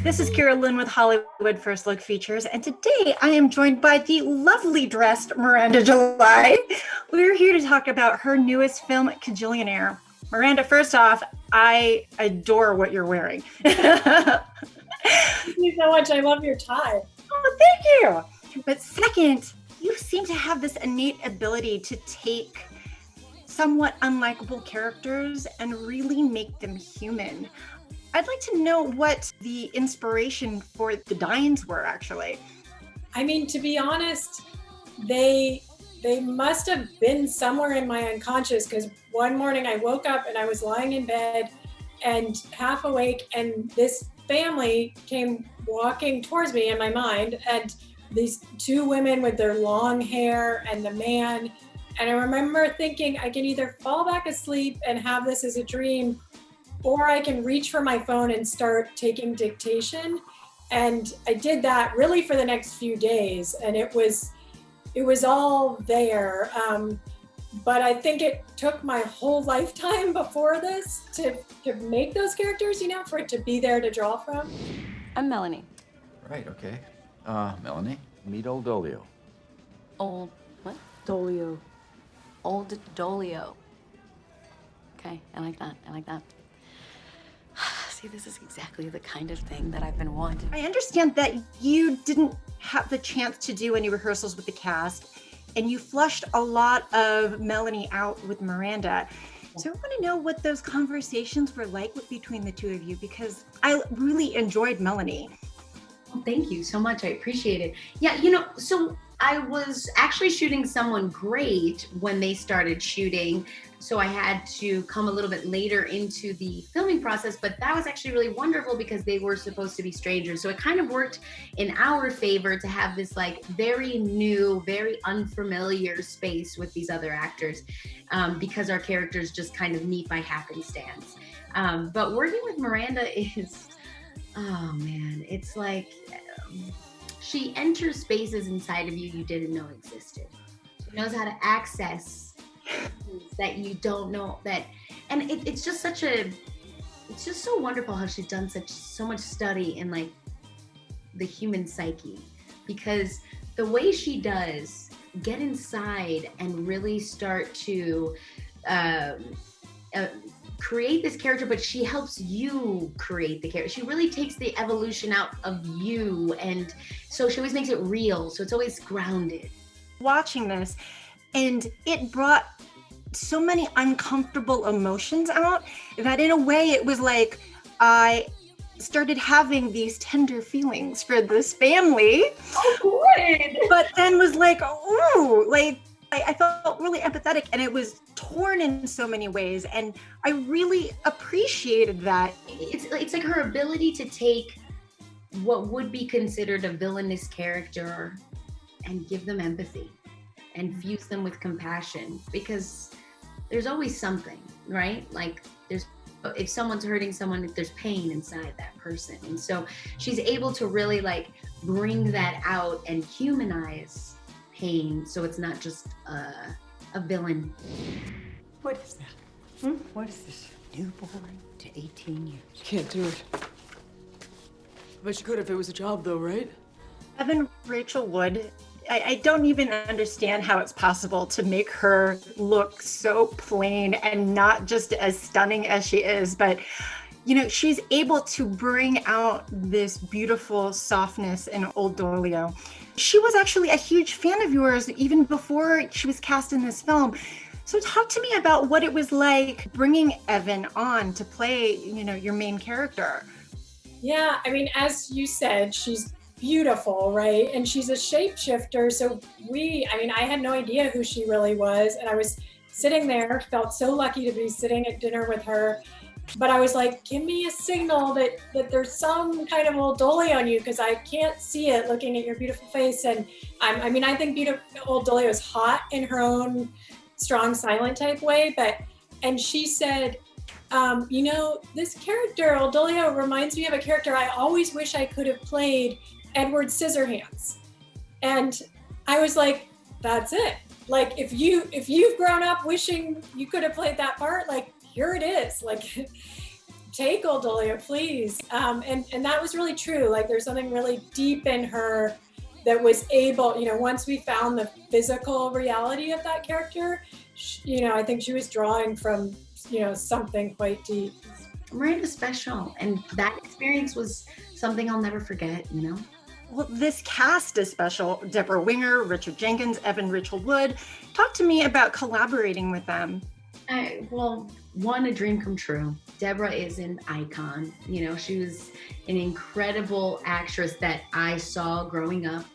This is KIYRA LYNN with Hollywood First Look Features, and today I am joined by the lovely dressed Miranda July. We're here to talk about her newest film, Kajillionaire. Miranda, first off, I adore what you're wearing. Thank you so much. I love your tie. Oh, thank you. But second, you seem to have this innate ability to take somewhat unlikable characters and really make them human. I'd like to know what the inspiration for the Dines were, actually. I mean, to be honest, they must have been somewhere in my unconscious, because one morning I woke up and I was lying in bed and half awake, and this family came walking towards me in my mind, and these two women with their long hair and the man. And I remember thinking, I can either fall back asleep and have this as a dream, or I can reach for my phone and start taking dictation. And I did that really for the next few days, and it was all there. But I think it took my whole lifetime before this to make those characters, you know, for it to be there to draw from. I'm Melanie. Right, okay. Melanie, meet old Dolio. Old what? Dolio. Old Dolio. Okay, I like that. I like that. See, this is exactly the kind of thing that I've been wanting. I understand that you didn't have the chance to do any rehearsals with the cast, and you flushed a lot of Melanie out with Miranda. So I want to know what those conversations were like between the two of you, because I really enjoyed Melanie. Well, thank you so much. I appreciate it. Yeah, you know, so I was actually shooting someone great when they started shooting. So I had to come a little bit later into the filming process, but that was actually really wonderful because they were supposed to be strangers. So it kind of worked in our favor to have this like very new, very unfamiliar space with these other actors, because our characters just kind of meet by happenstance. But working with Miranda is, oh man, it's like, she enters spaces inside of you you didn't know existed. She knows how to access that you don't know that, and it's just such a, it's just so wonderful how she's done so much study in like the human psyche, because the way she does get inside and really start to create this character, but she helps you create the character. She really takes the evolution out of you, and so she always makes it real, so it's always grounded. Watching this, and it brought so many uncomfortable emotions out that in a way it was like I started having these tender feelings for this family. Oh, good. But then was like, oh, like I felt really empathetic, and it was torn in so many ways, and I really appreciated that. It's like her ability to take what would be considered a villainous character and give them empathy and fuse them with compassion, because there's always something, right? Like if someone's hurting someone, there's pain inside that person. And so she's able to really like bring that out and humanize pain, so it's not just a villain. What is that? What is this? Newborn to 18 years. Can't do it. I bet you could if it was a job though, right? Evan Rachel Wood, I don't even understand how it's possible to make her look so plain and not just as stunning as she is, but you know, she's able to bring out this beautiful softness in old Dolio. She was actually a huge fan of yours even before she was cast in this film. So talk to me about what it was like bringing Evan on to play, you know, your main character. Yeah, I mean, as you said, she's beautiful, right? And she's a shapeshifter. So I had no idea who she really was. And I was sitting there, felt so lucky to be sitting at dinner with her. But I was like, give me a signal that there's some kind of old Dolly on you, because I can't see it looking at your beautiful face. And I think old Dolly is hot in her own strong, silent type way. And she said, you know, this character, old Dolio, reminds me of a character I always wish I could have played, Edward Scissorhands. And I was like, that's it. Like, if you've grown up wishing you could have played that part, like, here it is. Like, take Old Dolio, please. And that was really true. Like there's something really deep in her that was able, once we found the physical reality of that character, I think she was drawing from, something quite deep. Miranda's special, and that experience was something I'll never forget, Well, this cast is special. Debra Winger, Richard Jenkins, Evan Rachel Wood. Talk to me about collaborating with them. Well, one, a dream come true. Debra is an icon. She was an incredible actress that I saw growing up.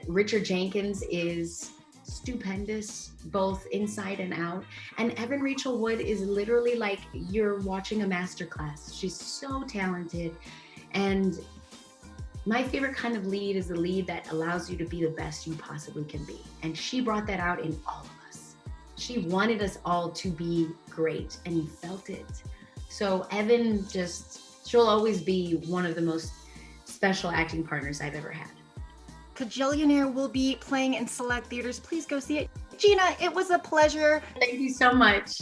Richard Jenkins is stupendous, both inside and out. And Evan Rachel Wood is literally like you're watching a masterclass. She's so talented. And my favorite kind of lead is the lead that allows you to be the best you possibly can be. And she brought that out in all of us. She wanted us all to be great, and you felt it. So Evan she'll always be one of the most special acting partners I've ever had. Kajillionaire will be playing in select theaters. Please go see it. Gina, it was a pleasure. Thank you so much.